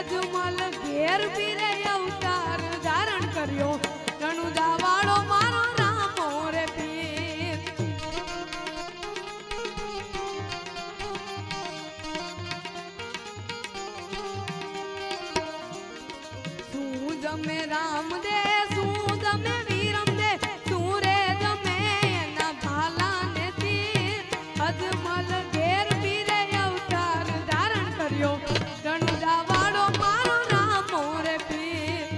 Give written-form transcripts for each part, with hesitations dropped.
અજમલ ઘેર પીરે અવતાર ધારણ કર્યો રણુજા વાળો મારો રામો રે પીર શું જમે રામ દે શું જમે વીરમ દે શું રે જમે એના ભાલા ને તીર અજમલ ઘેર પીરે અવતાર ધારણ કર્યો રણુજા વાળો મારો રામો રે પીર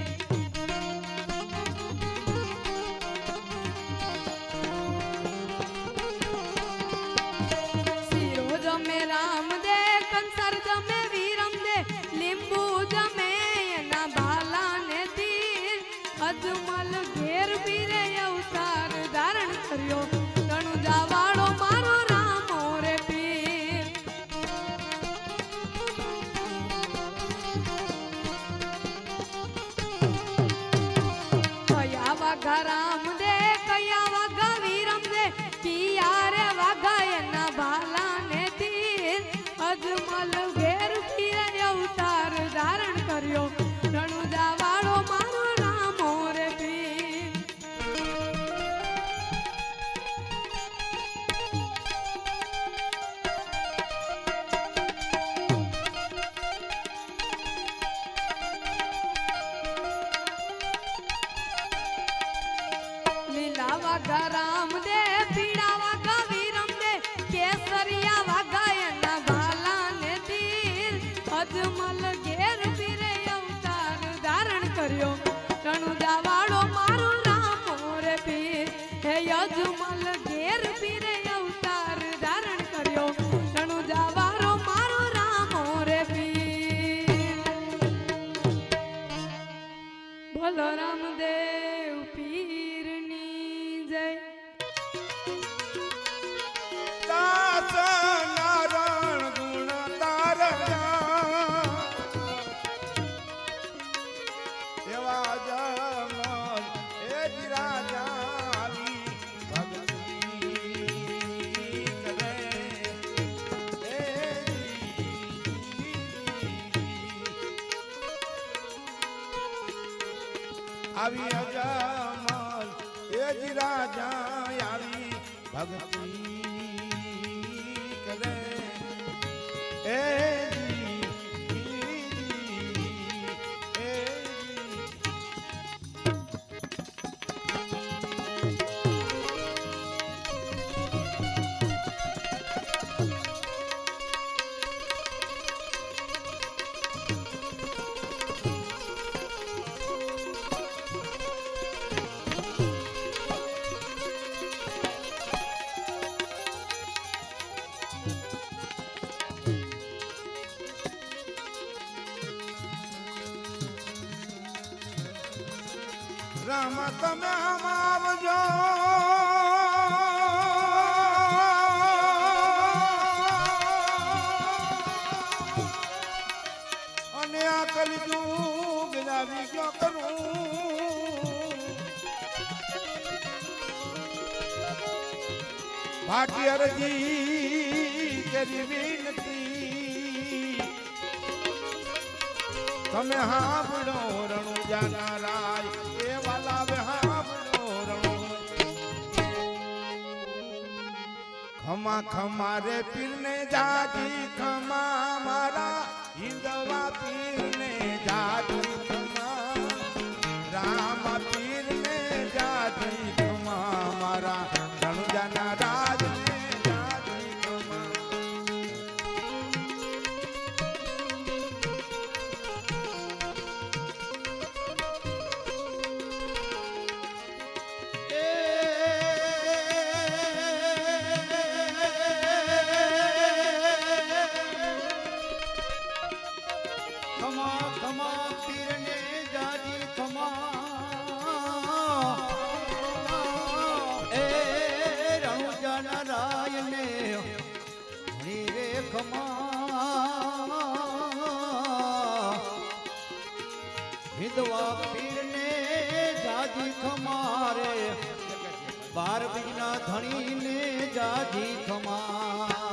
શિરો જમે રામ દે કંસર જમે વીરમ દે લીંબુ જમે એના ભાલા ને તીર અજમલ ઘેર પીરે અવતાર ધારણ કર્યો રણુજા વાળો મારો રામો રે પીર કયા વાઘા રામ દે કયા વાઘા વીરમ દે કિયા રે વાઘા એના ભાલા ને તીર અજમલ ઘેર પીરે અવતાર ધારણ કર્યો રણુજા વાળો મારો રામો રે પીર લીલા વાઘા રામ દે પીળા વાઘા વીરમ દે કેસરિયા વાઘા એના ભાલા ને તીર અજમલ ઘેર પીરે અવતાર ધારણ કર્યો રણુજા વાળો મારો રામો રે પીર હે અજમલ ઘેર પીરે અવતાર ધારણ કર્યો રણુજા વાળો મારો રામો રે પીર બોલો રામદેવ પીરની જય દાસ નારણ ગુણ તારણા એવા જમલ એ જ રાજાની ભક્તિ કરે એ આવી અજમલ એ જ રાજા આવી ભક્તિ કરે એ રામ તમે આવજો અને આ કલયુગ આવી ગયો કરું ભાટી અરજી કરી વિનતી તમે હાંભળો રણુજાના રાય એ વાલા વે હાંભળો રણુ ખમા ખમા રે પીરને જાજી ખમા મારા હિંદવા પીરને જાજી ખમા રામ પીરને જાજી ખમા મારા રણુજાના રાજને જાજી ખમા ખમા ખમા પીરને જાજી ખમા એ રણુજાના રાયને ઘણી રે ખમા હિંદવા પીરને જાજી ખમા રે બાર બીજના ધણીને જાજી ખમા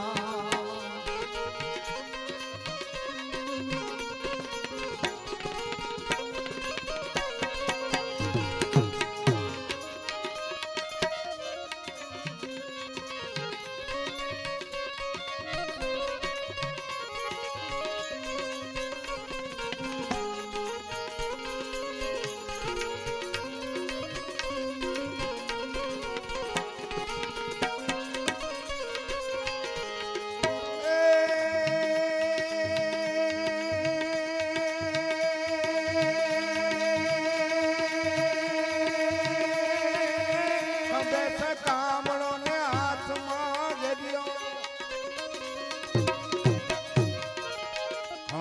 ભેસ કામળો ને હાથમાં ગેડિયો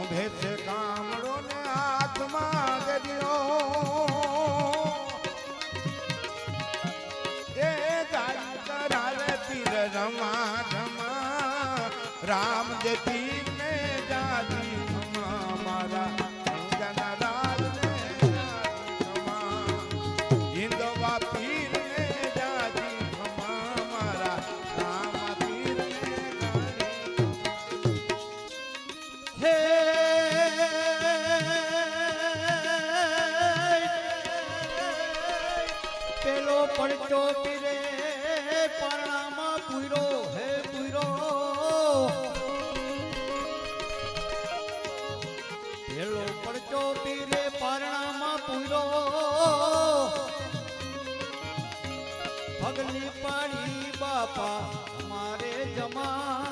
ભેસ કામળો ને હાથમાં ગેડિયો એ ગાડી કરાવે પીર રમા રમા રામ જે પીર ને જાજી ખમા મારા જના રાજ ને જાજી ખમા હિંદવા પીર ને જાજી ખમા મારા રામ પીર ને ગાડી હે પેલો પડચો પીરે પરણામાં પૂરો હે પૂરો પેલો પડચો પીરે પરણામાં પૂરો પગલી પાડી બાપા મારે જમા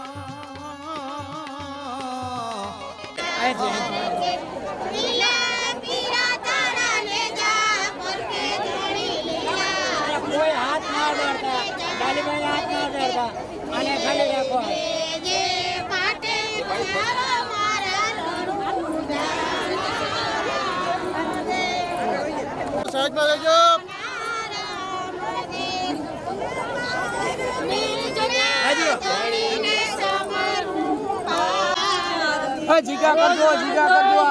કોઈ હાથ ના અડાડતા ડાલીભાઈ હાથ ના અડાડતા અને ખાલી રાખો સાઈડમાં રહેજો જીગા કરજો જીગા કરજો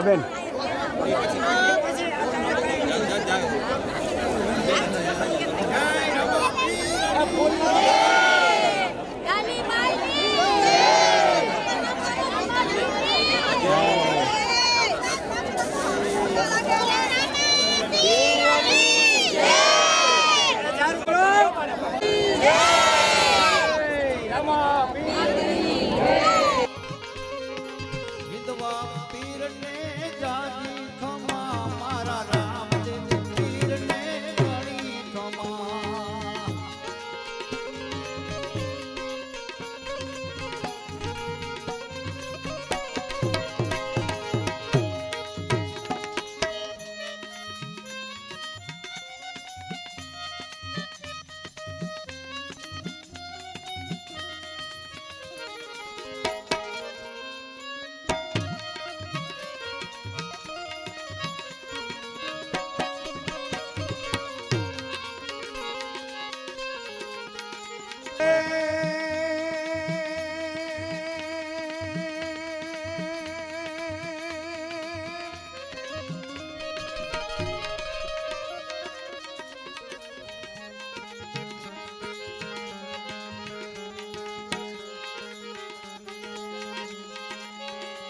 બેન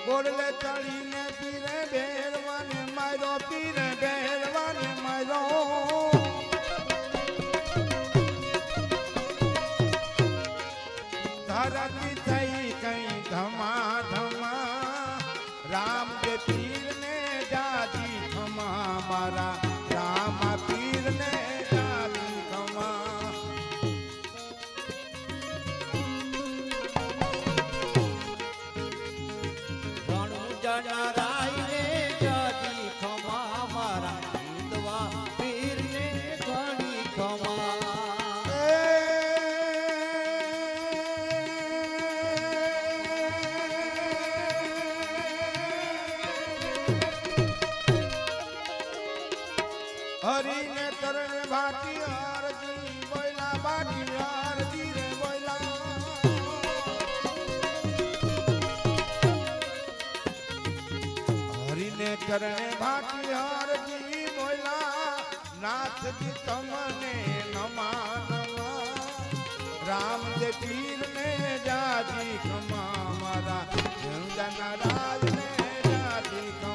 ગોળલે ચડીને પીરે બેરવાને મારો પીરે બેરવાને મારો ધરતી થઈ કઈ ધમા ધમા રામ જે પીર ને જાજી ખમા મારા રામ પીર ને જાજી ખમા રાય રે જાજી ખમા મારા હિંદવા પીર ને ઘણી ખમા હરીને તરણે ભાટી આરતી બોયલા બાટી આરતી રે બોયલા હરીને તરણે ભાટી આરતી બોયલા નાથજી તમને નમા નમા રામ જે પીર ને જાજી ખમા મારા જંગના રાજ ને જાજી ખમા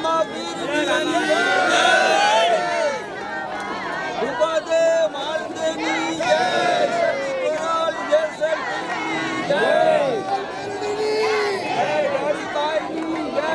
રામા પીર જીની જય ભૂપાદે માલદેની જય સતી કરાલ જય સતી જય ગાડી બાઈની જય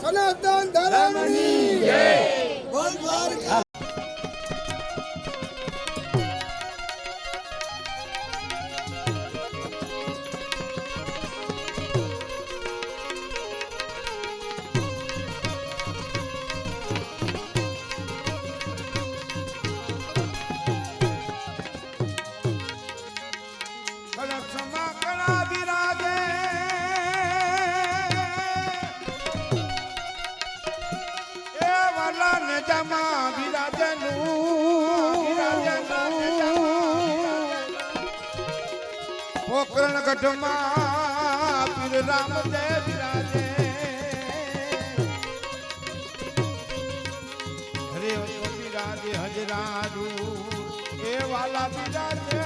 સનાતન ધર્મની જય બોલ દ્વારકા કળશમાં કળા બિરાજે એ વાલા ને જમા બિરાજનું પોકરણ ગઢમાં પીર રામદેવ બિરાજે હરે બિરાજે હજરાજુ એ વાલા બિરાજે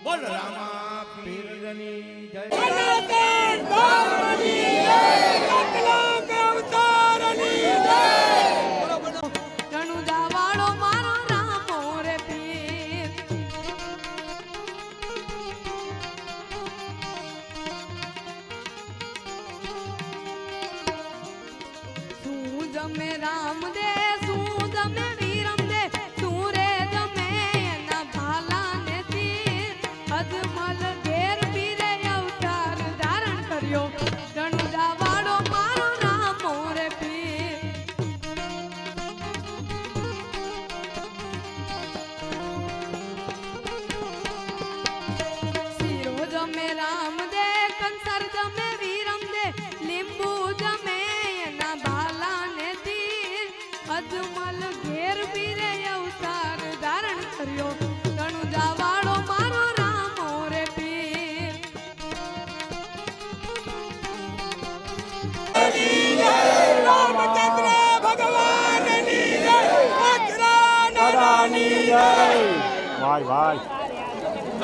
બોલ રામા પીરની જય સનાતન ધર્મની જય અકલાક અવતારની જય રણુજા વાળો મારો રામો રે પીર તું જમે રામ દે તું જમે વીરમ દે તું રે જમે એના ભાલા ને તીર અજમલ ઘેર પીરે અવતાર ધારણ કર્યો રણુજા વાળો મારો રામો રે પીર શિરો જમે રામ દે કંસર જમે વીરમ દે લીંબુ જમે એના ભાલા ને તીર અજમલ ઘેર પીરે અવતાર ધારણ કર્યો રણુજા વાળો મારો રામો રે પીર રામચંદ્ર ભગવાનની જય અગ્રાની જય ભાઈ ભાઈ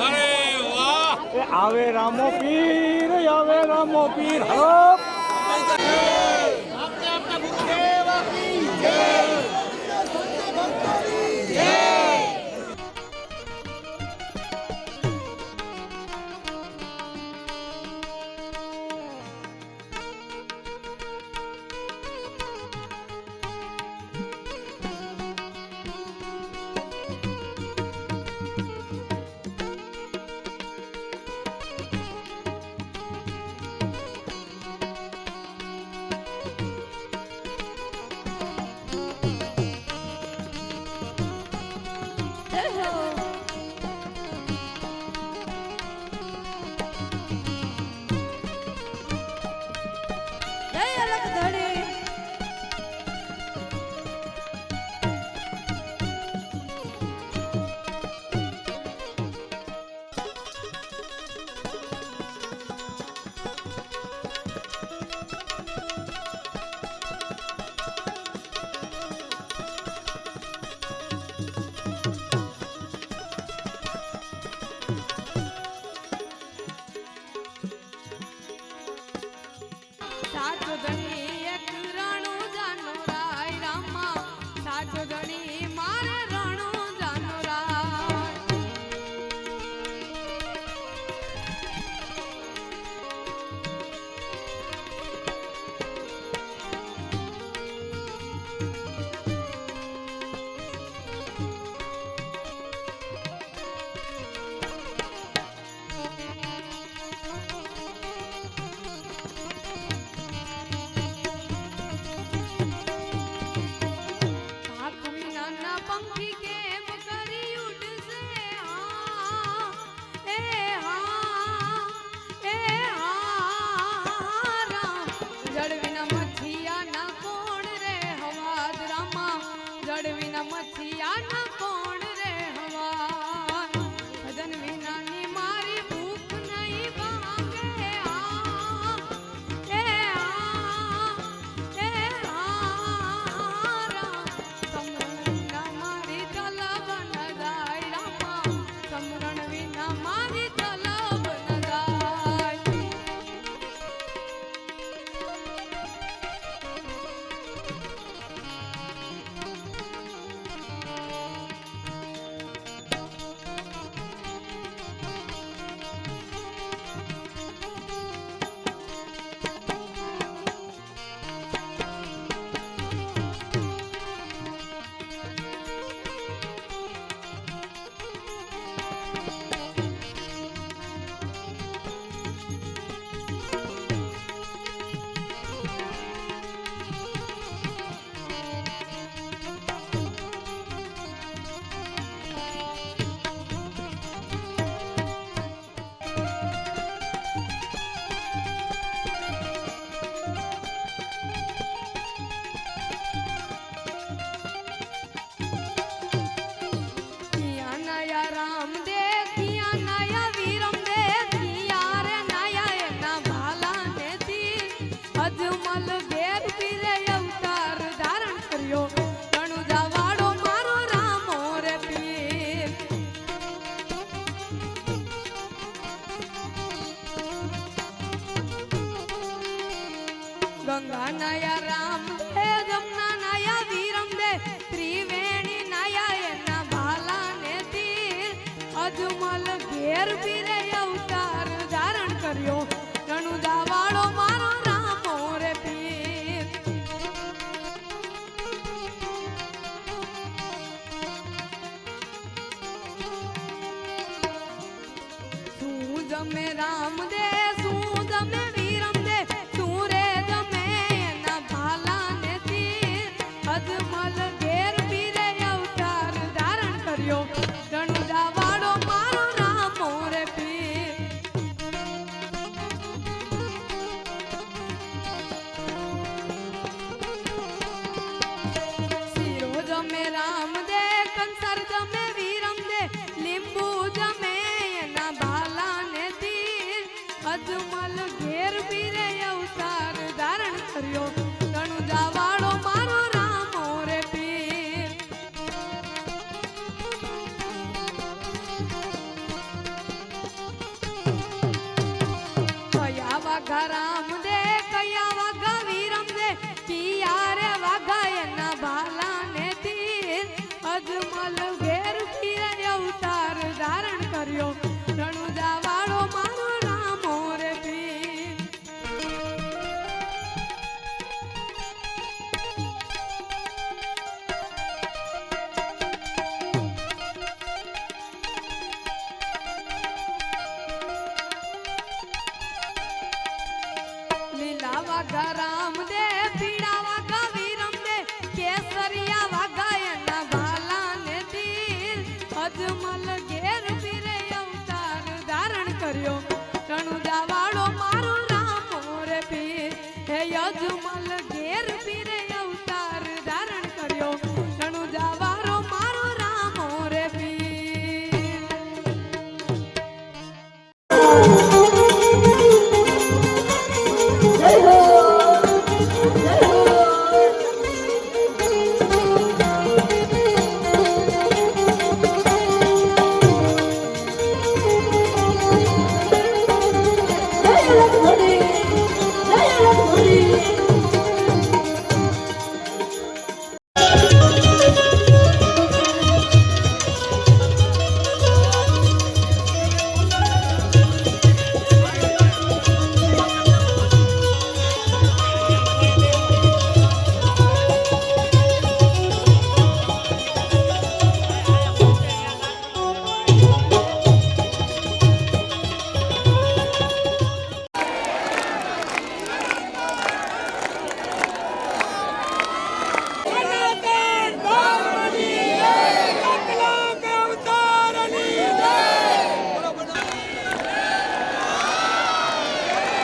અરે વાહ આવે રામો પીર હરો જય અલગ ધણી સાચો ધણી એક રણુ જાનો રાય રામા સાચો ધણી મારે રણુ જાનો રાય અજમલ ઘેર પીરે અવતાર ધારણ કર્યો રણુજા વાળો મારો રામો રે પીર ગંગા નાયા રામ દે જમના નાયા વીરમ દે ત્રિવેણી નાયા એના ભાલા ને તીર અજમલ ઘેર પીરે અવતાર ધારણ કર્યો રણુજા વાળો મારો રામો રે પીર શું જમે રામ દે શું જમે વીરમ દે શું રે જમે એના ભાલા ને તીર અજમલ ઘેર પીરે અવતાર ધારણ કર્યો રણુજા વાળો મારો રામો રે પીર શિરો જમે રામ દે કંસર જમે વીરમ દે લીંબુ જમે એના ભાલા ને તીર અજમલ ઘેર પીરે અવતાર ધારણ કર્યો રણુજા વાળો મારો રામો રે પીર કયા વાઘા રામ દે કયા વાઘા વીરમ દે કિયા રે વાઘા એના ભાલા ને તીર અજમલ ઘેર પીરે અવતાર ધારણ કર્યો રણુજા વાળો મારો રામો રે પીર લીલા વાઘા રામ દે પીળા વાઘા વીરમ દે કેસરિયા વાઘા એના ભાલા ને તીર અજમલ ઘેર પીરે અવતાર ધારણ કર્યો રણુજા વાળો મારો રામો રે પીર હે અજમલ ઘેર પીરે અવતાર ધારણ કર્યો રણુજા વાળો મારો રામો રે પીર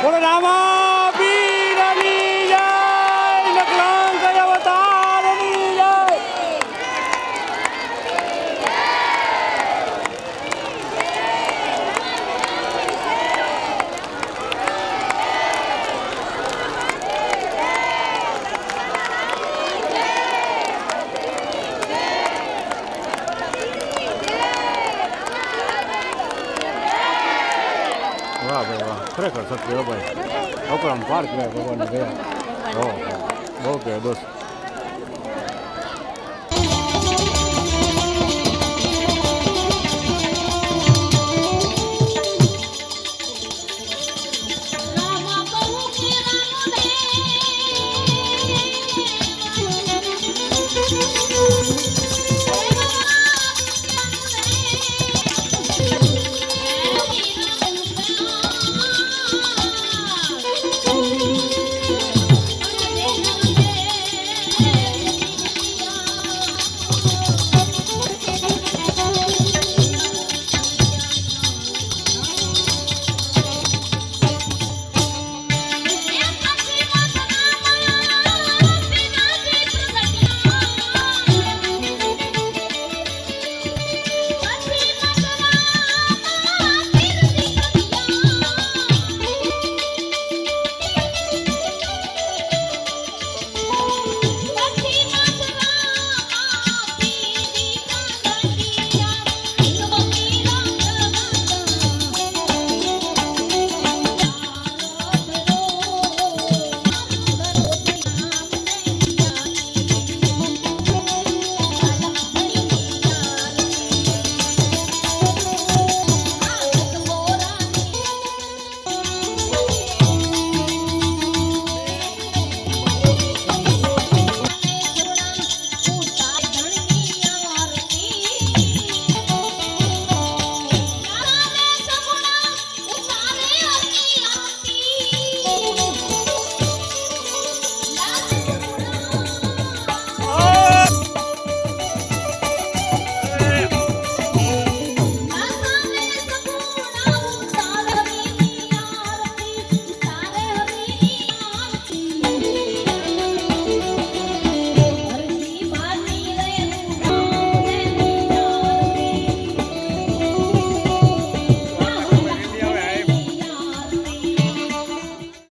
બોલો રામા પીરની જય નકલાંક અવતારની જય વાહ ભાઈ વાહ ખરેખર સત્ય હો ભાઈ અકરમ પાર કહેવાય ભગવાનને ગયા બહુ કહેવાય દોસ્ત